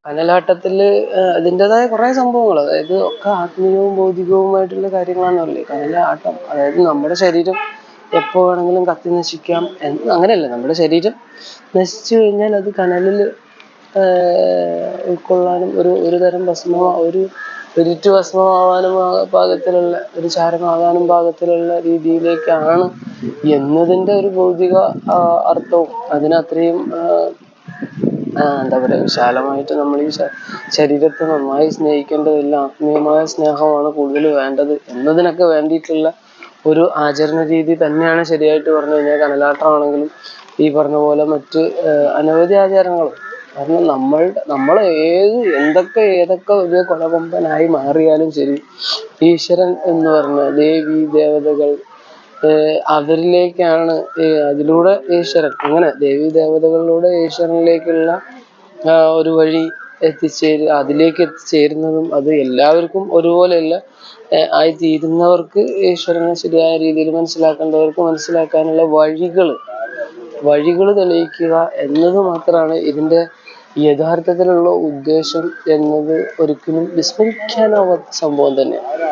കനലാട്ടത്തില് അതിൻ്റെതായ കുറെ സംഭവങ്ങൾ, അതായത് ഒക്കെ ആത്മീയവും ഭൗതികവുമായിട്ടുള്ള കാര്യങ്ങളാണല്ലേ കനലാട്ടം. അതായത് നമ്മുടെ ശരീരം എപ്പോ വേണമെങ്കിലും കത്തി നശിക്കാം അങ്ങനെയല്ല, നമ്മുടെ ശരീരം നശിച്ചു കഴിഞ്ഞാൽ അത് കനലിൽ ഉൾക്കൊള്ളാനും ഒരു തരം ഒരു സ്പിരിറ്റ് ഭസ്മമാവാനും പാകത്തിലുള്ള, ഒരു ചാരമാകാനും പാകത്തിലുള്ള രീതിയിലേക്കാണ് എന്നതിൻ്റെ ഒരു ഭൗതിക അർത്ഥവും അതിനത്രയും എന്താ പറയുക, വിശാലമായിട്ട് നമ്മൾ ഈ ശരീരത്തെ നന്നായി സ്നേഹിക്കേണ്ടതില്ല, ആത്മീയമായ സ്നേഹമാണ് കൂടുതൽ വേണ്ടത് എന്നതിനൊക്കെ വേണ്ടിയിട്ടുള്ള ഒരു ആചരണ രീതി തന്നെയാണ് ശരിയായിട്ട് പറഞ്ഞു കഴിഞ്ഞാൽ കനലാട്ടമാണെങ്കിലും ഈ പറഞ്ഞ പോലെ മറ്റ് അനവധി ആചാരങ്ങളും. കാരണം നമ്മൾ ഏതൊക്കെ വലിയ കൊലകൊമ്പനായി മാറിയാലും ശരി, ഈശ്വരൻ എന്ന് പറഞ്ഞ ദേവി ദേവതകൾ അവരിലേക്കാണ് അതിലൂടെ ഈശ്വരൻ, അങ്ങനെ ദേവി ദേവതകളിലൂടെ ഈശ്വരനിലേക്കുള്ള ഒരു വഴി അതിലേക്ക് എത്തിച്ചേരുന്നതും അത് എല്ലാവർക്കും ഒരുപോലെയല്ല. ആയിത്തീരുന്നവർക്ക് ഈശ്വരനെ ശരിയായ രീതിയിൽ മനസ്സിലാക്കേണ്ടവർക്ക് മനസ്സിലാക്കാനുള്ള വഴികൾ തെളിയിക്കുക എന്നത് മാത്രമാണ് ഇതിൻ്റെ യഥാർത്ഥത്തിലുള്ള ഉദ്ദേശം എന്നത് ഒരിക്കലും വിസ്മരിക്കാനാവാത്ത സംഭവം തന്നെയാണ്.